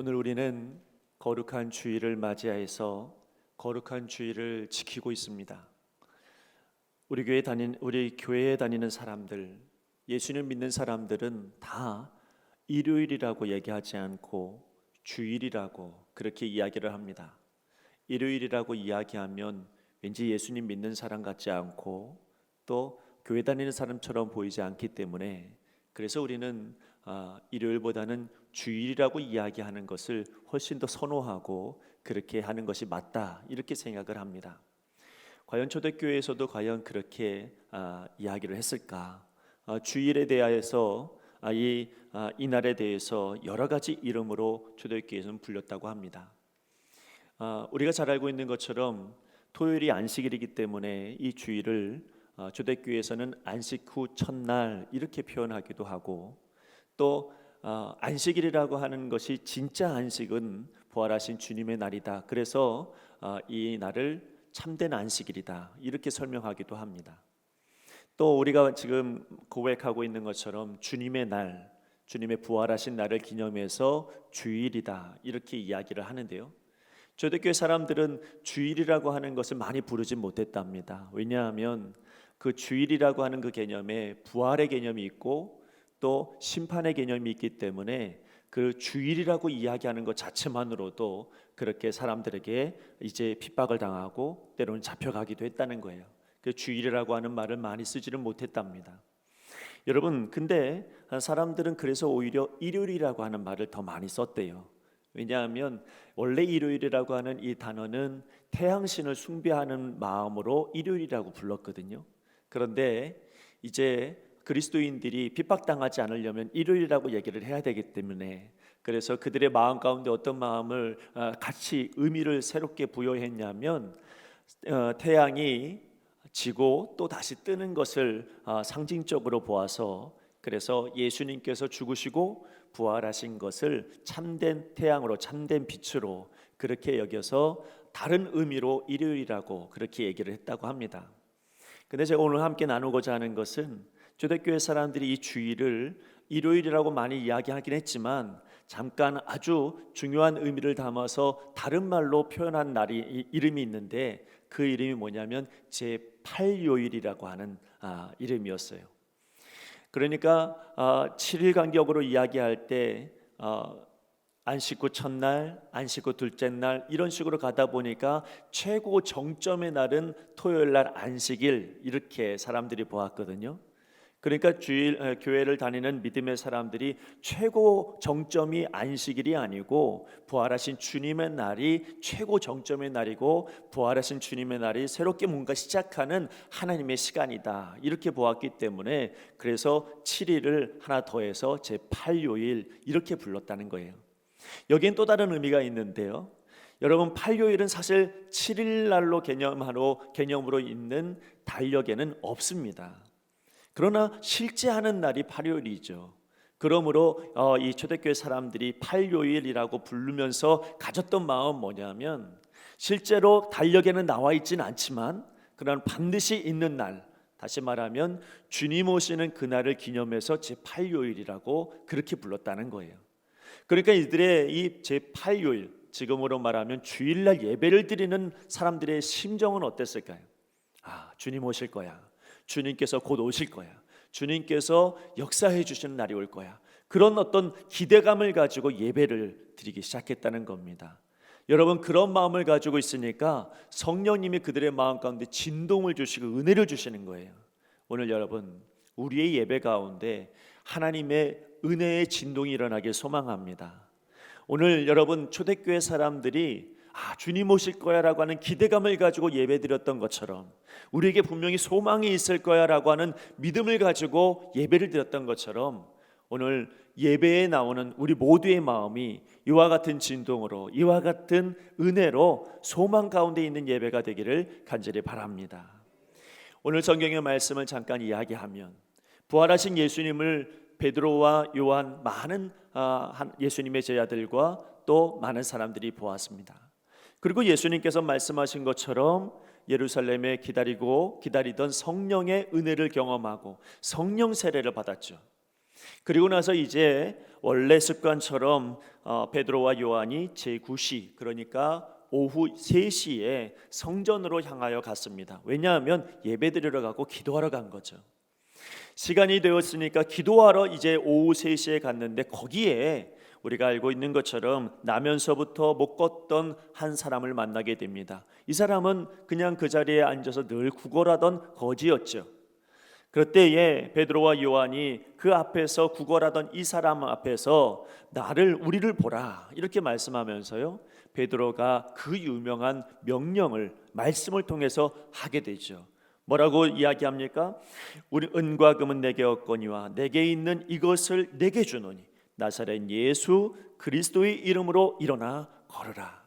오늘 우리는 거룩한 주일을 맞이해서 거룩한 주일을 지키고 있습니다. 우리 교회에 다니는 사람들, 예수님 믿는 사람들은 다 일요일이라고 얘기하지 않고 주일이라고 그렇게 이야기를 합니다. 일요일이라고 이야기하면 왠지 예수님 믿는 사람 같지 않고 또 교회 다니는 사람처럼 보이지 않기 때문에, 그래서 우리는 일요일보다는 주일이라고 이야기하는 것을 훨씬 더 선호하고 그렇게 하는 것이 맞다, 이렇게 생각을 합니다. 과연 초대교회에서도 과연 그렇게 이야기를 했을까? 주일에 대해서 이날에 대해서 여러 가지 이름으로 초대교회에서는 불렸다고 합니다. 우리가 잘 알고 있는 것처럼 토요일이 안식일이기 때문에 이 주일을 초대교회에서는 안식 후 첫날 이렇게 표현하기도 하고, 또 안식일이라고 하는 것이 진짜 안식은 부활하신 주님의 날이다, 그래서 이 날을 참된 안식일이다, 이렇게 설명하기도 합니다. 또 우리가 지금 고백하고 있는 것처럼 주님의 날, 주님의 부활하신 날을 기념해서 주일이다, 이렇게 이야기를 하는데요, 초대교회 사람들은 주일이라고 하는 것을 많이 부르지 못했답니다. 왜냐하면 그 주일이라고 하는 그 개념에 부활의 개념이 있고 또 심판의 개념이 있기 때문에 그 주일이라고 이야기하는 것 자체만으로도 그렇게 사람들에게 이제 핍박을 당하고 때로는 잡혀가기도 했다는 거예요. 그 주일이라고 하는 말을 많이 쓰지는 못했답니다. 여러분, 근데 사람들은 그래서 오히려 일요일이라고 하는 말을 더 많이 썼대요. 왜냐하면 원래 일요일이라고 하는 이 단어는 태양신을 숭배하는 마음으로 일요일이라고 불렀거든요. 그런데 이제 그리스도인들이 핍박당하지 않으려면 일요일이라고 얘기를 해야 되기 때문에, 그래서 그들의 마음 가운데 어떤 마음을 같이 의미를 새롭게 부여했냐면 태양이 지고 또 다시 뜨는 것을 상징적으로 보아서, 그래서 예수님께서 죽으시고 부활하신 것을 참된 태양으로, 참된 빛으로 그렇게 여겨서 다른 의미로 일요일이라고 그렇게 얘기를 했다고 합니다. 근데 제가 오늘 함께 나누고자 하는 것은 초대교회 사람들이 이 주일을 일요일이라고 많이 이야기하긴 했지만 잠깐 아주 중요한 의미를 담아서 다른 말로 표현한 날이 이름이 있는데, 그 이름이 뭐냐면 제8요일이라고 하는 이름이었어요. 그러니까 7일 간격으로 이야기할 때 안식 후 첫날, 안식 후 둘째 날, 이런 식으로 가다 보니까 최고 정점의 날은 토요일 날 안식일, 이렇게 사람들이 보았거든요. 그러니까 교회를 다니는 믿음의 사람들이 최고 정점이 안식일이 아니고 부활하신 주님의 날이 최고 정점의 날이고, 부활하신 주님의 날이 새롭게 뭔가 시작하는 하나님의 시간이다, 이렇게 보았기 때문에 그래서 7일을 하나 더해서 제8요일 이렇게 불렀다는 거예요. 여기엔 또 다른 의미가 있는데요, 여러분, 8요일은 사실 7일 날로 개념으로 있는 달력에는 없습니다. 그러나 실제 하는 날이 8요일이죠. 그러므로 이 초대교회 사람들이 8요일이라고 부르면서 가졌던 마음은 뭐냐면, 실제로 달력에는 나와 있지는 않지만 그러나 반드시 있는 날, 다시 말하면 주님 오시는 그날을 기념해서 제8요일이라고 그렇게 불렀다는 거예요. 그러니까 이들의 이 제8요일, 지금으로 말하면 주일날 예배를 드리는 사람들의 심정은 어땠을까요? 주님 오실 거야, 주님께서 곧 오실 거야, 주님께서 역사해 주시는 날이 올 거야, 그런 어떤 기대감을 가지고 예배를 드리기 시작했다는 겁니다. 여러분, 그런 마음을 가지고 있으니까 성령님이 그들의 마음 가운데 진동을 주시고 은혜를 주시는 거예요. 오늘 여러분, 우리의 예배 가운데 하나님의 은혜의 진동이 일어나길 소망합니다. 오늘 여러분, 초대교회 사람들이 주님 오실 거야 라고 하는 기대감을 가지고 예배드렸던 것처럼, 우리에게 분명히 소망이 있을 거야 라고 하는 믿음을 가지고 예배를 드렸던 것처럼, 오늘 예배에 나오는 우리 모두의 마음이 이와 같은 진동으로, 이와 같은 은혜로 소망 가운데 있는 예배가 되기를 간절히 바랍니다. 오늘 성경의 말씀을 잠깐 이야기하면, 부활하신 예수님을 베드로와 요한, 많은 예수님의 제자들과 또 많은 사람들이 보았습니다. 그리고 예수님께서 말씀하신 것처럼 예루살렘에 기다리던 성령의 은혜를 경험하고 성령 세례를 받았죠. 그리고 나서 이제 원래 습관처럼 베드로와 요한이 제9시, 그러니까 오후 3시에 성전으로 향하여 갔습니다. 왜냐하면 예배드리러 가고 기도하러 간 거죠. 시간이 되었으니까 기도하러 이제 오후 3시에 갔는데, 거기에 우리가 알고 있는 것처럼 나면서부터 못 걷던 한 사람을 만나게 됩니다. 이 사람은 그냥 그 자리에 앉아서 늘 구걸하던 거지였죠. 그럴 때에 베드로와 요한이 그 앞에서 구걸하던 이 사람 앞에서 우리를 보라 이렇게 말씀하면서요, 베드로가 그 유명한 명령을 말씀을 통해서 하게 되죠. 뭐라고 이야기합니까? 우리 은과 금은 내게 없거니와 내게 있는 이것을 내게 주노니 나사렛 예수 그리스도의 이름으로 일어나 걸으라.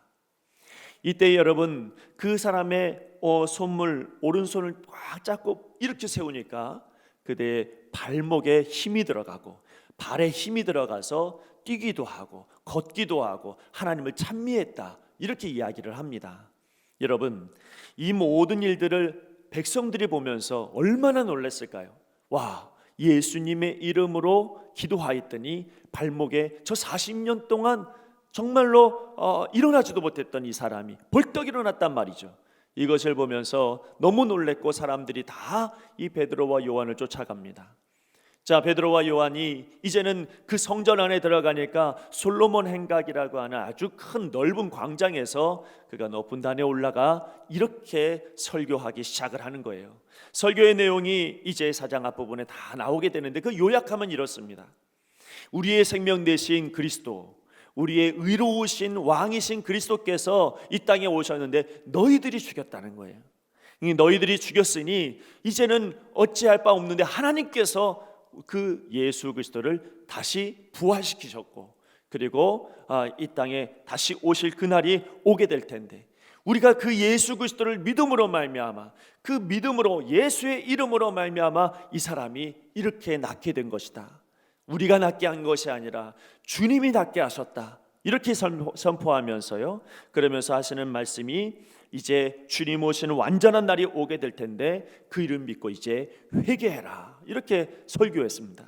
이때 여러분, 그 사람의 오른손을 꽉 잡고 이렇게 세우니까 그대의 발목에 힘이 들어가고 발에 힘이 들어가서 뛰기도 하고 걷기도 하고 하나님을 찬미했다, 이렇게 이야기를 합니다. 여러분, 이 모든 일들을 백성들이 보면서 얼마나 놀랐을까요? 와, 예수님의 이름으로 기도하였더니 발목에 저 40년 동안 정말로 일어나지도 못했던 이 사람이 벌떡 일어났단 말이죠. 이것을 보면서 너무 놀랬고 사람들이 다 이 베드로와 요한을 쫓아갑니다. 자, 베드로와 요한이 이제는 그 성전 안에 들어가니까 솔로몬 행각이라고 하는 아주 큰 넓은 광장에서 그가 높은 단에 올라가 이렇게 설교하기 시작을 하는 거예요. 설교의 내용이 이제 4장 앞부분에 다 나오게 되는데, 그 요약하면 이렇습니다. 우리의 생명 되신 그리스도, 우리의 의로우신 왕이신 그리스도께서 이 땅에 오셨는데 너희들이 죽였다는 거예요. 너희들이 죽였으니 이제는 어찌할 바 없는데 하나님께서 그 예수 그리스도를 다시 부활시키셨고, 그리고 이 땅에 다시 오실 그날이 오게 될 텐데, 우리가 그 예수 그리스도를 믿음으로 말미암아, 그 믿음으로 예수의 이름으로 말미암아 이 사람이 이렇게 낫게 된 것이다. 우리가 낫게 한 것이 아니라 주님이 낫게 하셨다, 이렇게 선포하면서요, 그러면서 하시는 말씀이 이제 주님 오시는 완전한 날이 오게 될 텐데 그 이름 믿고 이제 회개해라, 이렇게 설교했습니다.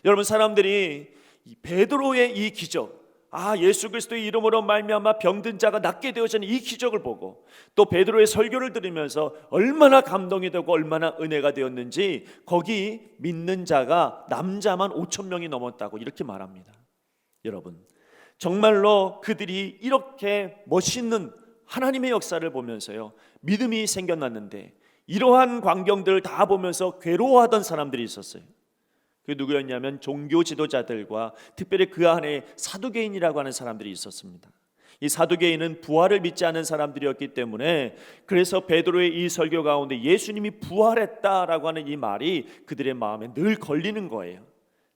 여러분, 사람들이 베드로의 이 기적, 예수 그리스도의 이름으로 말미암아 병든 자가 낫게 되어지는 이 기적을 보고 또 베드로의 설교를 들으면서 얼마나 감동이 되고 얼마나 은혜가 되었는지, 거기 믿는 자가 남자만 5,000명이 넘었다고 이렇게 말합니다. 여러분, 정말로 그들이 이렇게 멋있는 하나님의 역사를 보면서요, 믿음이 생겨났는데 이러한 광경들을 다 보면서 괴로워하던 사람들이 있었어요. 그 누구였냐면 종교 지도자들과 특별히 그 안에 사두개인이라고 하는 사람들이 있었습니다. 이 사두개인은 부활을 믿지 않는 사람들이었기 때문에, 그래서 베드로의 이 설교 가운데 예수님이 부활했다라고 하는 이 말이 그들의 마음에 늘 걸리는 거예요.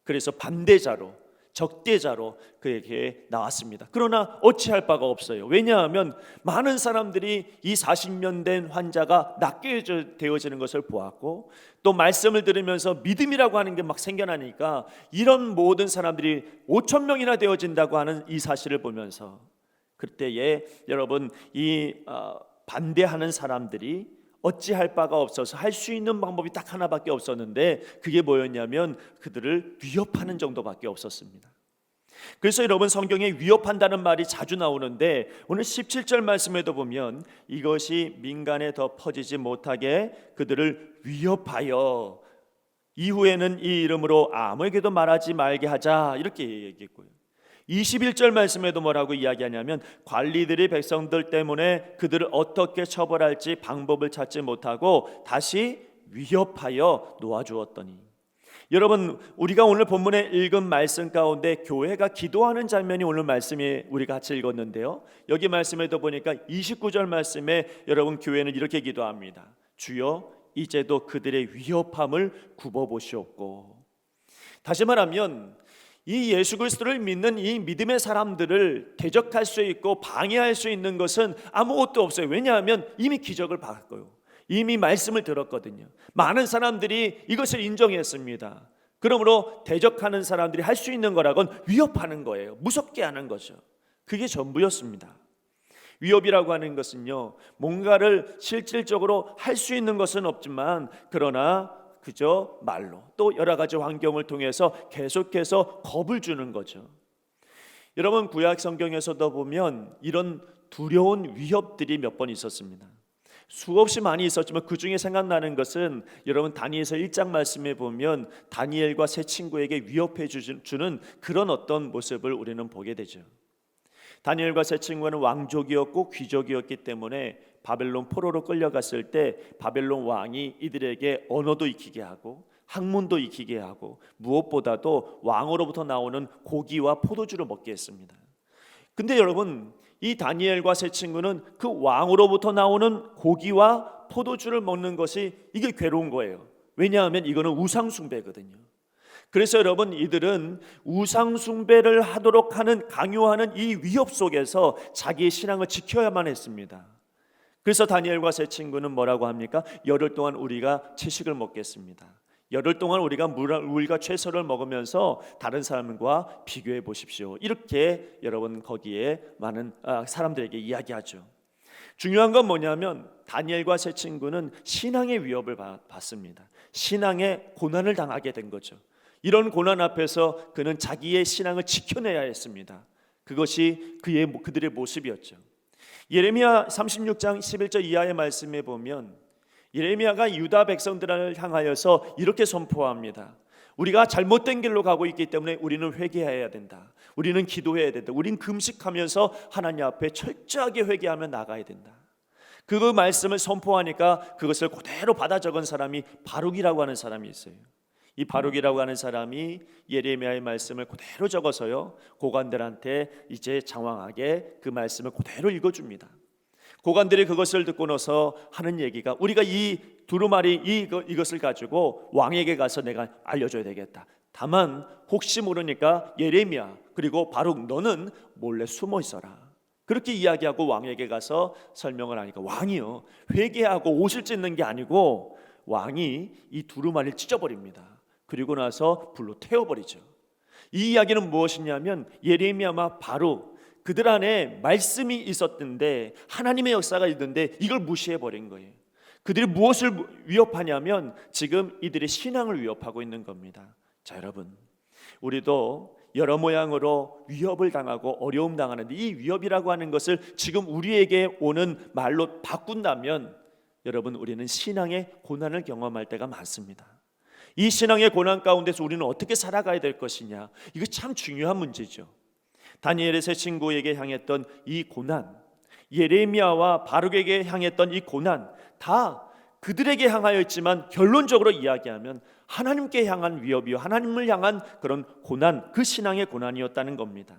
그래서 반대자로, 적대자로 그에게 나왔습니다. 그러나 어찌할 바가 없어요. 왜냐하면 많은 사람들이 이 40년 된 환자가 낫게 되어지는 것을 보았고, 또 말씀을 들으면서 믿음이라고 하는 게 막 생겨나니까 이런 모든 사람들이 5,000명이나 되어진다고 하는 이 사실을 보면서, 그때에 여러분, 이 반대하는 사람들이 어찌할 바가 없어서 할 수 있는 방법이 딱 하나밖에 없었는데, 그게 뭐였냐면 그들을 위협하는 정도밖에 없었습니다. 그래서 여러분, 성경에 위협한다는 말이 자주 나오는데 오늘 17절 말씀에도 보면 이것이 민간에 더 퍼지지 못하게 그들을 위협하여 이후에는 이 이름으로 아무에게도 말하지 말게 하자, 이렇게 얘기했고요. 21절 말씀에도 뭐라고 이야기하냐면 관리들이 백성들 때문에 그들을 어떻게 처벌할지 방법을 찾지 못하고 다시 위협하여 놓아주었더니, 여러분, 우리가 오늘 본문에 읽은 말씀 가운데 교회가 기도하는 장면이 오늘 말씀에 우리가 같이 읽었는데요, 여기 말씀에도 보니까 29절 말씀에 여러분, 교회는 이렇게 기도합니다. 주여 이제도 그들의 위협함을 굽어보시옵고. 다시 말하면 이 예수 그리스도를 믿는 이 믿음의 사람들을 대적할 수 있고 방해할 수 있는 것은 아무것도 없어요. 왜냐하면 이미 기적을 봤고요, 이미 말씀을 들었거든요. 많은 사람들이 이것을 인정했습니다. 그러므로 대적하는 사람들이 할 수 있는 거라곤 위협하는 거예요. 무섭게 하는 거죠. 그게 전부였습니다. 위협이라고 하는 것은요, 뭔가를 실질적으로 할 수 있는 것은 없지만 그러나 그저 말로, 또 여러 가지 환경을 통해서 계속해서 겁을 주는 거죠. 여러분, 구약 성경에서도 보면 이런 두려운 위협들이 몇 번 있었습니다. 수없이 많이 있었지만 그 중에 생각나는 것은 여러분 다니엘서 1장 말씀에 보면 다니엘과 세 친구에게 위협해 주는 그런 어떤 모습을 우리는 보게 되죠. 다니엘과 세 친구는 왕족이었고 귀족이었기 때문에 바벨론 포로로 끌려갔을 때 바벨론 왕이 이들에게 언어도 익히게 하고 학문도 익히게 하고 무엇보다도 왕으로부터 나오는 고기와 포도주를 먹게 했습니다. 근데 여러분, 이 다니엘과 세 친구는 그 왕으로부터 나오는 고기와 포도주를 먹는 것이 이게 괴로운 거예요. 왜냐하면 이거는 우상 숭배거든요. 그래서 여러분, 이들은 우상 숭배를 하도록 하는, 강요하는 이 위협 속에서 자기의 신앙을 지켜야만 했습니다. 그래서 다니엘과 세 친구는 뭐라고 합니까? 열흘 동안 우리가 채식을 먹겠습니다. 열흘 동안 우리가 물과 채소를 먹으면서 다른 사람과 비교해 보십시오. 이렇게 여러분 거기에 많은 사람들에게 이야기하죠. 중요한 건 뭐냐면 다니엘과 세 친구는 신앙의 위협을 받습니다. 신앙의 고난을 당하게 된 거죠. 이런 고난 앞에서 그는 자기의 신앙을 지켜내야 했습니다. 그것이 그들의 모습이었죠. 예레미야 36장 11절 이하의 말씀에 보면 예레미야가 유다 백성들을 향하여서 이렇게 선포합니다. 우리가 잘못된 길로 가고 있기 때문에 우리는 회개해야 된다. 우리는 기도해야 된다. 우리는 금식하면서 하나님 앞에 철저하게 회개하며 나가야 된다. 그 말씀을 선포하니까 그것을 그대로 받아 적은 사람이 바룩이라고 하는 사람이 있어요. 이 바룩이라고 하는 사람이 예레미야의 말씀을 그대로 적어서요, 고관들한테 이제 장황하게 그 말씀을 그대로 읽어줍니다. 고관들이 그것을 듣고 나서 하는 얘기가, 우리가 이 두루마리 이것을 가지고 왕에게 가서 내가 알려줘야 되겠다. 다만 혹시 모르니까 예레미야 그리고 바룩 너는 몰래 숨어 있어라. 그렇게 이야기하고 왕에게 가서 설명을 하니까 왕이요, 회개하고 옷을 찢는 게 아니고 왕이 이 두루마리를 찢어버립니다. 그리고 나서 불로 태워버리죠. 이 이야기는 무엇이냐면 예레미야와 바룩, 그들 안에 말씀이 있었는데, 하나님의 역사가 있는데 이걸 무시해버린 거예요. 그들이 무엇을 위협하냐면 지금 이들의 신앙을 위협하고 있는 겁니다. 자, 여러분, 우리도 여러 모양으로 위협을 당하고 어려움 당하는데 이 위협이라고 하는 것을 지금 우리에게 오는 말로 바꾼다면 여러분, 우리는 신앙의 고난을 경험할 때가 많습니다. 이 신앙의 고난 가운데서 우리는 어떻게 살아가야 될 것이냐, 이거 참 중요한 문제죠. 다니엘의 세 친구에게 향했던 이 고난, 예레미야와 바룩에게 향했던 이 고난, 다 그들에게 향하였지만 결론적으로 이야기하면 하나님께 향한 위협이요, 하나님을 향한 그런 고난, 그 신앙의 고난이었다는 겁니다.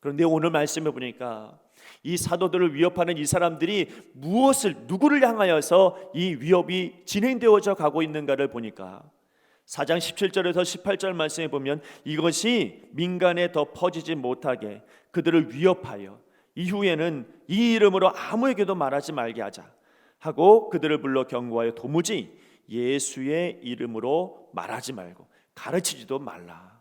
그런데 오늘 말씀해 보니까 이 사도들을 위협하는 이 사람들이 누구를 향하여서 이 위협이 진행되어져 가고 있는가를 보니까 4장 17절에서 18절 말씀에 보면 이것이 민간에 더 퍼지지 못하게 그들을 위협하여 이후에는 이 이름으로 아무에게도 말하지 말게 하자 하고 그들을 불러 경고하여 도무지 예수의 이름으로 말하지 말고 가르치지도 말라.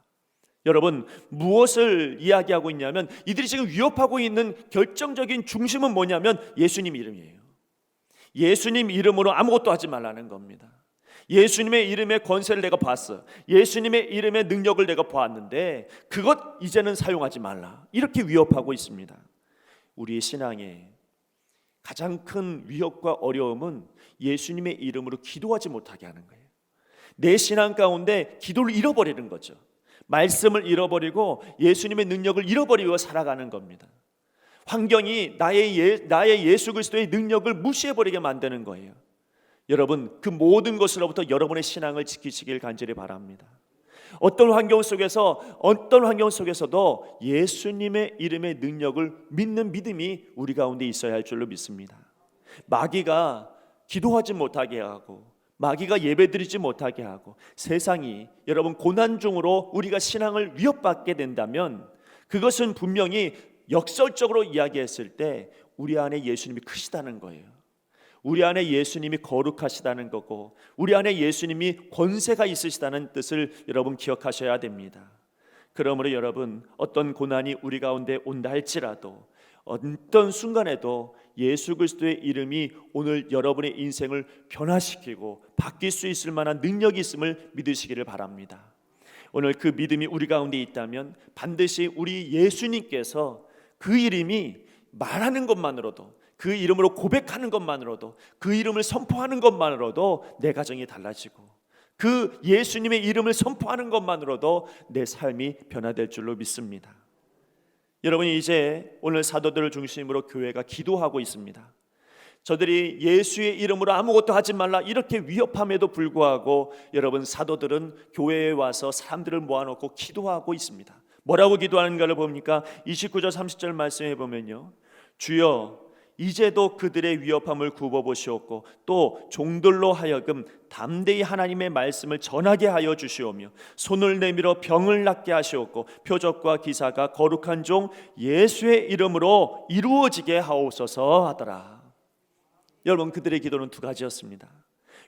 여러분, 무엇을 이야기하고 있냐면 이들이 지금 위협하고 있는 결정적인 중심은 뭐냐면 예수님 이름이에요. 예수님 이름으로 아무것도 하지 말라는 겁니다. 예수님의 이름의 권세를 내가 봤어, 예수님의 이름의 능력을 내가 보았는데 그것 이제는 사용하지 말라, 이렇게 위협하고 있습니다. 우리의 신앙에 가장 큰 위협과 어려움은 예수님의 이름으로 기도하지 못하게 하는 거예요. 내 신앙 가운데 기도를 잃어버리는 거죠. 말씀을 잃어버리고 예수님의 능력을 잃어버리고 살아가는 겁니다. 환경이 나의 예수 그리스도의 능력을 무시해버리게 만드는 거예요. 여러분, 그 모든 것으로부터 여러분의 신앙을 지키시길 간절히 바랍니다. 어떤 환경 속에서도 예수님의 이름의 능력을 믿는 믿음이 우리 가운데 있어야 할 줄로 믿습니다. 마귀가 기도하지 못하게 하고 마귀가 예배드리지 못하게 하고 세상이 여러분 고난 중으로 우리가 신앙을 위협받게 된다면 그것은 분명히 역설적으로 이야기했을 때 우리 안에 예수님이 크시다는 거예요. 우리 안에 예수님이 거룩하시다는 거고 우리 안에 예수님이 권세가 있으시다는 뜻을 여러분 기억하셔야 됩니다. 그러므로 여러분, 어떤 고난이 우리 가운데 온다 할지라도 어떤 순간에도 예수 그리스도의 이름이 오늘 여러분의 인생을 변화시키고 바뀔 수 있을 만한 능력이 있음을 믿으시기를 바랍니다. 오늘 그 믿음이 우리 가운데 있다면 반드시 우리 예수님께서 그 이름이 말하는 것만으로도, 그 이름으로 고백하는 것만으로도, 그 이름을 선포하는 것만으로도 내 가정이 달라지고, 그 예수님의 이름을 선포하는 것만으로도 내 삶이 변화될 줄로 믿습니다. 여러분이 이제 오늘 사도들을 중심으로 교회가 기도하고 있습니다. 저들이 예수의 이름으로 아무것도 하지 말라 이렇게 위협함에도 불구하고 여러분, 사도들은 교회에 와서 사람들을 모아놓고 기도하고 있습니다. 뭐라고 기도하는가를 보니까 29절 30절 말씀해 보면요, 주여 이제도 그들의 위협함을 굽어보시옵고 또 종들로 하여금 담대히 하나님의 말씀을 전하게 하여 주시오며 손을 내밀어 병을 낫게 하시옵고 표적과 기사가 거룩한 종 예수의 이름으로 이루어지게 하옵소서 하더라. 여러분, 그들의 기도는 두 가지였습니다.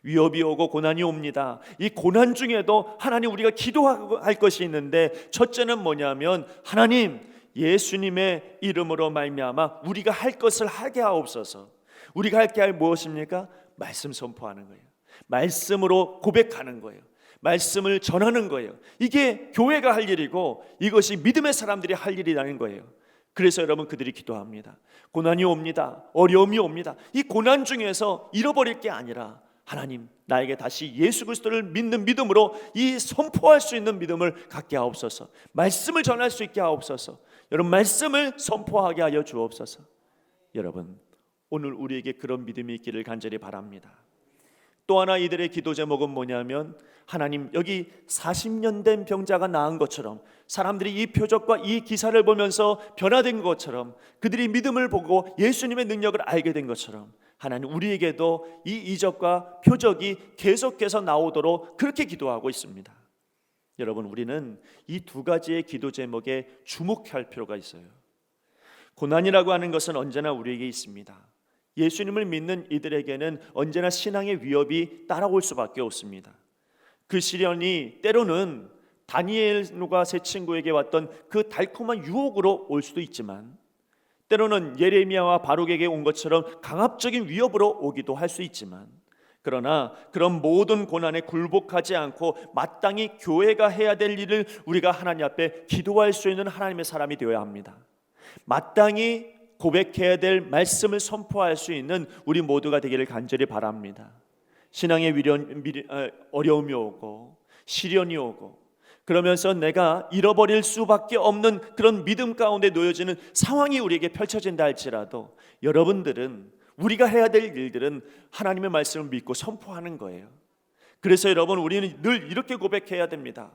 위협이 오고 고난이 옵니다. 이 고난 중에도 하나님, 우리가 기도할 것이 있는데, 첫째는 뭐냐면 하나님, 예수님의 이름으로 말미암아 우리가 할 것을 하게 하옵소서. 우리가 할 게 무엇입니까? 말씀 선포하는 거예요. 말씀으로 고백하는 거예요. 말씀을 전하는 거예요. 이게 교회가 할 일이고 이것이 믿음의 사람들이 할 일이라는 거예요. 그래서 여러분, 그들이 기도합니다. 고난이 옵니다. 어려움이 옵니다. 이 고난 중에서 잃어버릴 게 아니라 하나님, 나에게 다시 예수 그리스도를 믿는 믿음으로 이 선포할 수 있는 믿음을 갖게 하옵소서. 말씀을 전할 수 있게 하옵소서. 여러분, 말씀을 선포하게 하여 주옵소서. 여러분, 오늘 우리에게 그런 믿음이 있기를 간절히 바랍니다. 또 하나 이들의 기도 제목은 뭐냐면, 하나님, 여기 40년 된 병자가 나은 것처럼, 사람들이 이 표적과 이 기사를 보면서 변화된 것처럼, 그들이 믿음을 보고 예수님의 능력을 알게 된 것처럼, 하나님, 우리에게도 이 이적과 표적이 계속해서 나오도록 그렇게 기도하고 있습니다. 여러분, 우리는 이 두 가지의 기도 제목에 주목할 필요가 있어요. 고난이라고 하는 것은 언제나 우리에게 있습니다. 예수님을 믿는 이들에게는 언제나 신앙의 위협이 따라올 수밖에 없습니다. 그 시련이 때로는 다니엘과 세 친구에게 왔던 그 달콤한 유혹으로 올 수도 있지만, 때로는 예레미야와 바룩에게 온 것처럼 강압적인 위협으로 오기도 할 수 있지만, 그러나 그런 모든 고난에 굴복하지 않고 마땅히 교회가 해야 될 일을 우리가 하나님 앞에 기도할 수 있는 하나님의 사람이 되어야 합니다. 마땅히 고백해야 될 말씀을 선포할 수 있는 우리 모두가 되기를 간절히 바랍니다. 신앙의 어려움이 오고 시련이 오고 그러면서 내가 잃어버릴 수밖에 없는 그런 믿음 가운데 놓여지는 상황이 우리에게 펼쳐진다 할지라도, 여러분들은, 우리가 해야 될 일들은 하나님의 말씀을 믿고 선포하는 거예요. 그래서 여러분, 우리는 늘 이렇게 고백해야 됩니다.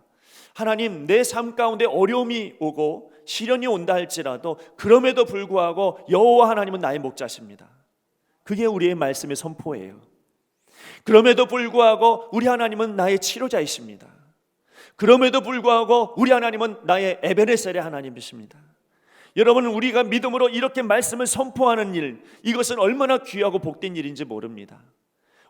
하나님, 내 삶 가운데 어려움이 오고 시련이 온다 할지라도 그럼에도 불구하고 여호와 하나님은 나의 목자십니다. 그게 우리의 말씀의 선포예요. 그럼에도 불구하고 우리 하나님은 나의 치료자이십니다. 그럼에도 불구하고 우리 하나님은 나의 에베네셀의 하나님이십니다. 여러분, 우리가 믿음으로 이렇게 말씀을 선포하는 일, 이것은 얼마나 귀하고 복된 일인지 모릅니다.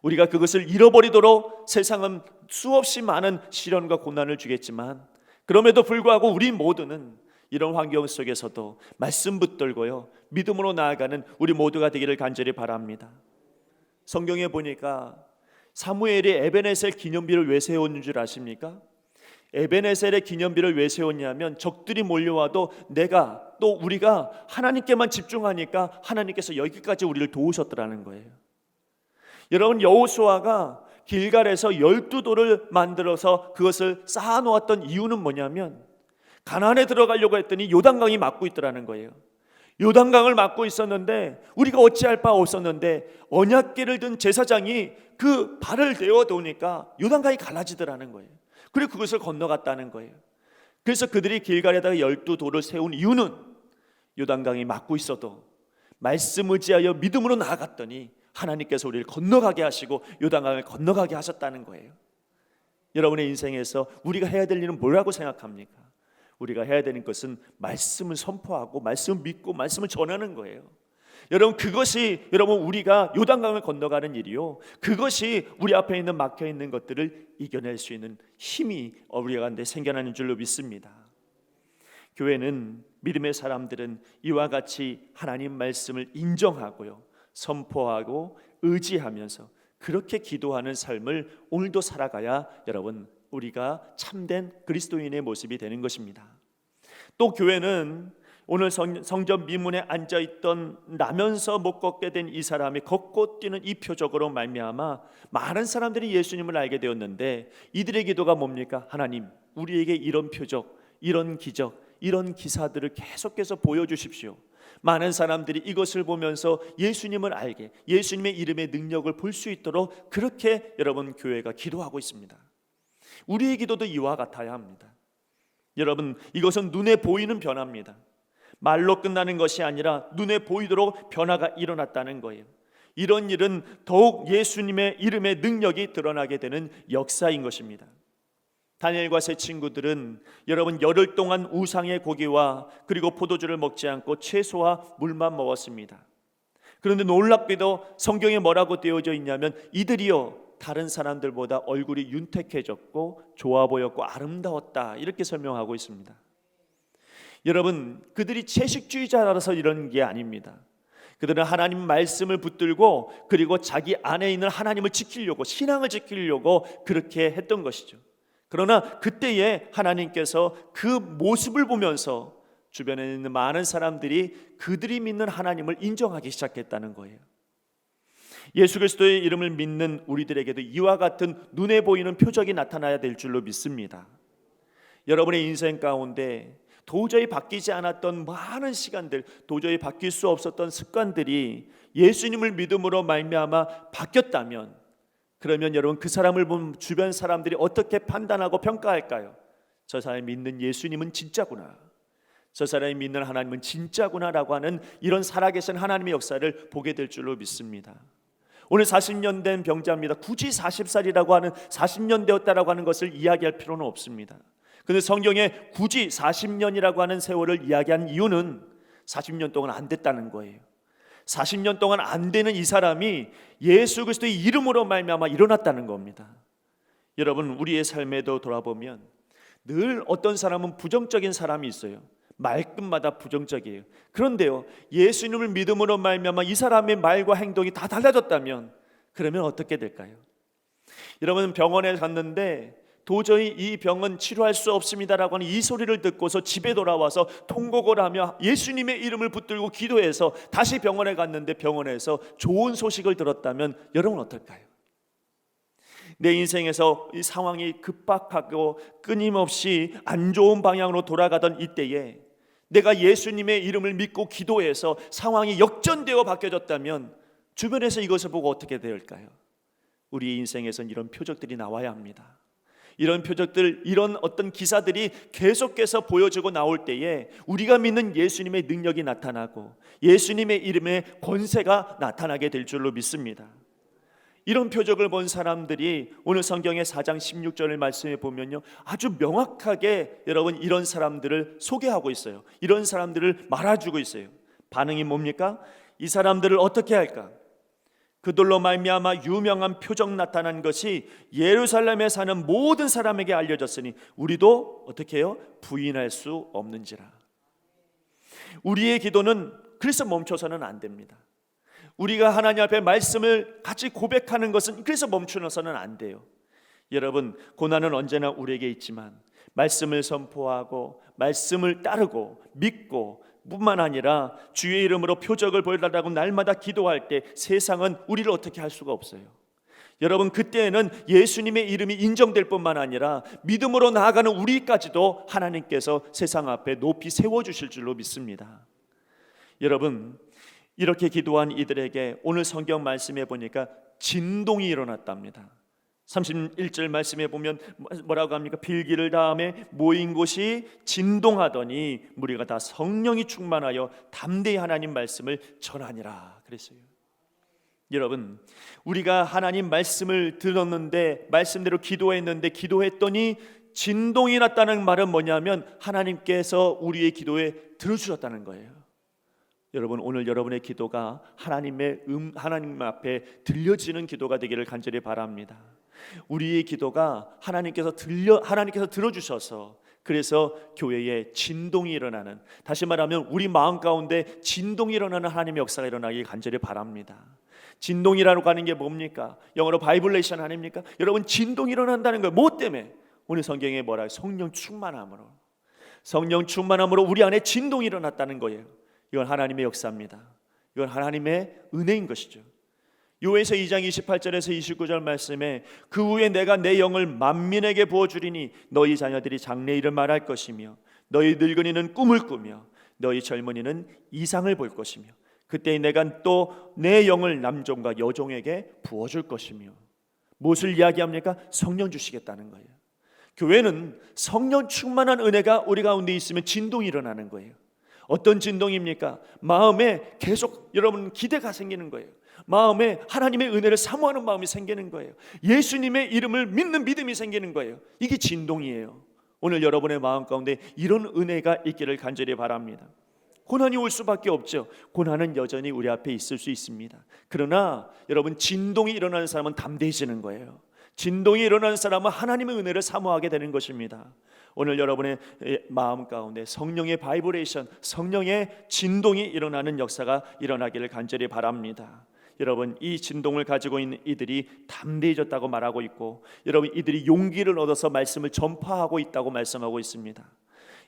우리가 그것을 잃어버리도록 세상은 수없이 많은 시련과 고난을 주겠지만, 그럼에도 불구하고 우리 모두는 이런 환경 속에서도 말씀 붙들고요, 믿음으로 나아가는 우리 모두가 되기를 간절히 바랍니다. 성경에 보니까 사무엘이 에베네셀 기념비를 왜 세웠는 줄 아십니까? 에베네셀의 기념비를 왜 세웠냐면, 적들이 몰려와도 우리가 하나님께만 집중하니까 하나님께서 여기까지 우리를 도우셨더라는 거예요. 여러분, 여호수아가 길갈에서 12돌을 만들어서 그것을 쌓아놓았던 이유는 뭐냐면, 가나안에 들어가려고 했더니 요단강이 막고 있더라는 거예요. 요단강을 막고 있었는데 우리가 어찌할 바 없었는데, 언약궤를 든 제사장이 그 발을 내어 놓으니까 요단강이 갈라지더라는 거예요. 그리고 그것을 건너갔다는 거예요. 그래서 그들이 길갈에다가 12돌을 세운 이유는 요단강이 막고 있어도 말씀 의지하여 믿음으로 나아갔더니 하나님께서 우리를 건너가게 하시고 요단강을 건너가게 하셨다는 거예요. 여러분의 인생에서 우리가 해야 될 일은 뭐라고 생각합니까? 우리가 해야 되는 것은 말씀을 선포하고 말씀을 믿고 말씀을 전하는 거예요. 여러분, 그것이 우리가 요단강을 건너가는 일이요, 그것이 우리 앞에 있는 막혀 있는 것들을 이겨낼 수 있는 힘이 우리 가운데 생겨나는 줄로 믿습니다. 교회는, 믿음의 사람들은 이와 같이 하나님 말씀을 인정하고요, 선포하고 의지하면서 그렇게 기도하는 삶을 오늘도 살아가야 여러분 우리가 참된 그리스도인의 모습이 되는 것입니다. 또 교회는 오늘 성전 미문에 앉아있던 나면서 못 걷게 된 이 사람이 걷고 뛰는 이 표적으로 말미암아 많은 사람들이 예수님을 알게 되었는데, 이들의 기도가 뭡니까? 하나님, 우리에게 이런 표적, 이런 기적, 이런 기사들을 계속해서 보여주십시오. 많은 사람들이 이것을 보면서 예수님을 알게, 예수님의 이름의 능력을 볼 수 있도록 그렇게 여러분 교회가 기도하고 있습니다. 우리의 기도도 이와 같아야 합니다. 여러분, 이것은 눈에 보이는 변화입니다. 말로 끝나는 것이 아니라 눈에 보이도록 변화가 일어났다는 거예요. 이런 일은 더욱 예수님의 이름의 능력이 드러나게 되는 역사인 것입니다. 다니엘과 세 친구들은 여러분 열흘 동안 우상의 고기와 그리고 포도주를 먹지 않고 채소와 물만 먹었습니다. 그런데 놀랍게도 성경에 뭐라고 되어져 있냐면 이들이요 다른 사람들보다 얼굴이 윤택해졌고 좋아 보였고 아름다웠다, 이렇게 설명하고 있습니다. 여러분, 그들이 채식주의자라서 이런 게 아닙니다. 그들은 하나님 말씀을 붙들고 그리고 자기 안에 있는 하나님을 지키려고, 신앙을 지키려고 그렇게 했던 것이죠. 그러나 그때에 하나님께서 그 모습을 보면서 주변에 있는 많은 사람들이 그들이 믿는 하나님을 인정하기 시작했다는 거예요. 예수 그리스도의 이름을 믿는 우리들에게도 이와 같은 눈에 보이는 표적이 나타나야 될 줄로 믿습니다. 여러분의 인생 가운데 도저히 바뀌지 않았던 많은 시간들, 도저히 바뀔 수 없었던 습관들이 예수님을 믿음으로 말미암아 바뀌었다면, 그러면 여러분 그 사람을 본 주변 사람들이 어떻게 판단하고 평가할까요? 저 사람이 믿는 예수님은 진짜구나, 저 사람이 믿는 하나님은 진짜구나라고 하는 이런 살아계신 하나님의 역사를 보게 될 줄로 믿습니다. 오늘 40년 된 병자입니다. 굳이 40살이라고 하는 40년 되었다라고 하는 것을 이야기할 필요는 없습니다. 그런데 성경에 굳이 40년이라고 하는 세월을 이야기한 이유는 40년 동안 안 됐다는 거예요. 40년 동안 안 되는 이 사람이 예수 그리스도의 이름으로 말미암아 일어났다는 겁니다. 여러분, 우리의 삶에도 돌아보면 늘 어떤 사람은 부정적인 사람이 있어요. 말끝마다 부정적이에요. 그런데요, 예수님을 믿음으로 말미암아 이 사람의 말과 행동이 다 달라졌다면 그러면 어떻게 될까요? 여러분, 병원에 갔는데 도저히 이 병은 치료할 수 없습니다라고 하는 이 소리를 듣고서 집에 돌아와서 통곡을 하며 예수님의 이름을 붙들고 기도해서 다시 병원에 갔는데 병원에서 좋은 소식을 들었다면 여러분 어떨까요? 내 인생에서 이 상황이 급박하고 끊임없이 안 좋은 방향으로 돌아가던 이때에 내가 예수님의 이름을 믿고 기도해서 상황이 역전되어 바뀌어졌다면 주변에서 이것을 보고 어떻게 될까요? 우리 인생에선 이런 표적들이 나와야 합니다. 이런 표적들, 이런 어떤 기사들이 계속해서 보여지고 나올 때에 우리가 믿는 예수님의 능력이 나타나고 예수님의 이름의 권세가 나타나게 될 줄로 믿습니다. 이런 표적을 본 사람들이 오늘 성경의 4장 16절을 말씀해 보면요, 아주 명확하게 여러분 이런 사람들을 소개하고 있어요. 이런 사람들을 말아주고 있어요. 반응이 뭡니까? 이 사람들을 어떻게 할까? 그들로 말미암아 유명한 표적 나타난 것이 예루살렘에 사는 모든 사람에게 알려졌으니 우리도 어떻게 해요? 부인할 수 없는지라. 우리의 기도는 그래서 멈춰서는 안 됩니다. 우리가 하나님 앞에 말씀을 같이 고백하는 것은 그래서 멈추어서는 안 돼요. 여러분, 고난은 언제나 우리에게 있지만 말씀을 선포하고 말씀을 따르고 믿고 뿐만 아니라 주의 이름으로 표적을 보여달라고 날마다 기도할 때 세상은 우리를 어떻게 할 수가 없어요. 여러분, 그때에는 예수님의 이름이 인정될 뿐만 아니라 믿음으로 나아가는 우리까지도 하나님께서 세상 앞에 높이 세워주실 줄로 믿습니다. 여러분, 이렇게 기도한 이들에게 오늘 성경 말씀해 보니까 진동이 일어났답니다. 31절 말씀해 보면 뭐라고 합니까? 필기를 다음에 모인 곳이 진동하더니 무리가 다 성령이 충만하여 담대히 하나님 말씀을 전하니라 그랬어요. 여러분, 우리가 하나님 말씀을 들었는데 말씀대로 기도했는데 기도했더니 진동이 났다는 말은 뭐냐면 하나님께서 우리의 기도에 들어주셨다는 거예요. 여러분, 오늘 여러분의 기도가 하나님 앞에 들려지는 기도가 되기를 간절히 바랍니다. 우리의 기도가 하나님께서 들어주셔서 그래서 교회에 진동이 일어나는, 다시 말하면 우리 마음 가운데 진동이 일어나는 하나님의 역사가 일어나길 간절히 바랍니다. 진동이라고 하는 게 뭡니까? 영어로 바이블레이션 아닙니까? 여러분, 진동이 일어난다는 거예요. 뭐 때문에? 오늘 성경에 뭐라? 성령 충만함으로. 성령 충만함으로 우리 안에 진동이 일어났다는 거예요. 이건 하나님의 역사입니다. 이건 하나님의 은혜인 것이죠. 요에서 2장 28절에서 29절 말씀에 그 후에 내가 내 영을 만민에게 부어주리니 너희 자녀들이 장래 일을 말할 것이며 너희 늙은이는 꿈을 꾸며 너희 젊은이는 이상을 볼 것이며 그때 내가 또 내 영을 남종과 여종에게 부어줄 것이며. 무엇을 이야기합니까? 성령 주시겠다는 거예요. 교회는 성령 충만한 은혜가 우리 가운데 있으면 진동이 일어나는 거예요. 어떤 진동입니까? 마음에 계속 여러분 기대가 생기는 거예요. 마음에 하나님의 은혜를 사모하는 마음이 생기는 거예요. 예수님의 이름을 믿는 믿음이 생기는 거예요. 이게 진동이에요. 오늘 여러분의 마음 가운데 이런 은혜가 있기를 간절히 바랍니다. 고난이 올 수밖에 없죠. 고난은 여전히 우리 앞에 있을 수 있습니다. 그러나 여러분, 진동이 일어나는 사람은 담대해지는 거예요. 진동이 일어나는 사람은 하나님의 은혜를 사모하게 되는 것입니다. 오늘 여러분의 마음 가운데 성령의 바이브레이션, 성령의 진동이 일어나는 역사가 일어나기를 간절히 바랍니다. 여러분, 이 진동을 가지고 있는 이들이 담대해졌다고 말하고 있고, 여러분 이들이 용기를 얻어서 말씀을 전파하고 있다고 말씀하고 있습니다.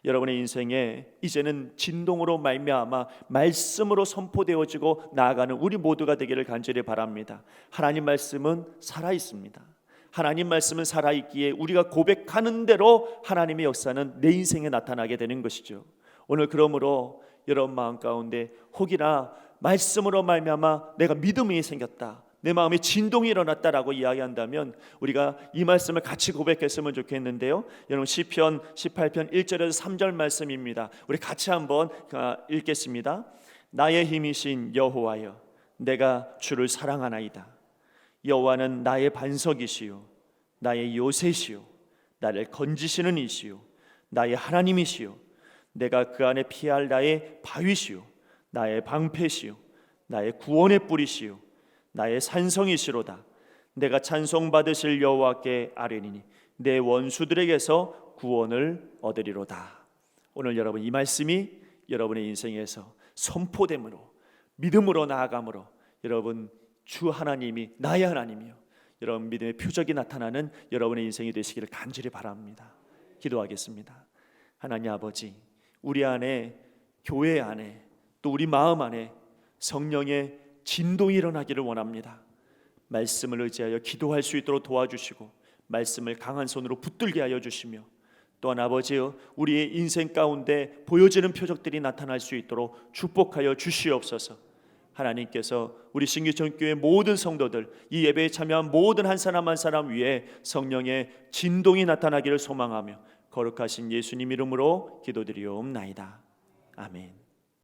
여러분의 인생에 이제는 진동으로 말미암아 말씀으로 선포되어지고 나아가는 우리 모두가 되기를 간절히 바랍니다. 하나님 말씀은 살아있습니다. 하나님 말씀은 살아있기에 우리가 고백하는 대로 하나님의 역사는 내 인생에 나타나게 되는 것이죠. 오늘 그러므로 여러분 마음 가운데 혹이나 말씀으로 말미암아 내가 믿음이 생겼다, 내 마음에 진동이 일어났다라고 이야기한다면 우리가 이 말씀을 같이 고백했으면 좋겠는데요. 여러분 시편 18편 1절에서 3절 말씀입니다. 우리 같이 한번 읽겠습니다. 나의 힘이신 여호와여, 내가 주를 사랑하나이다. 여호와는 나의 반석이시요 나의 요새시요 나를 건지시는 이시요 나의 하나님이시요 내가 그 안에 피할 나의 바위시요 나의 방패시요 나의 구원의 뿌리시요 나의 산성이시로다. 내가 찬송받으실 여호와께 아뢰니니 내 원수들에게서 구원을 얻으리로다. 오늘 여러분 이 말씀이 여러분의 인생에서 선포됨으로 믿음으로 나아감으로 여러분 주 하나님이 나의 하나님이요, 여러분 믿음의 표적이 나타나는 여러분의 인생이 되시기를 간절히 바랍니다. 기도하겠습니다. 하나님 아버지, 우리 안에, 교회 안에, 또 우리 마음 안에 성령의 진동이 일어나기를 원합니다. 말씀을 의지하여 기도할 수 있도록 도와주시고 말씀을 강한 손으로 붙들게 하여 주시며, 또한 아버지여 우리의 인생 가운데 보여지는 표적들이 나타날 수 있도록 축복하여 주시옵소서. 하나님께서 우리 신기천교회 모든 성도들, 이 예배에 참여한 모든 한 사람 한 사람 위에 성령의 진동이 나타나기를 소망하며 거룩하신 예수님 이름으로 기도드리옵나이다. 아멘.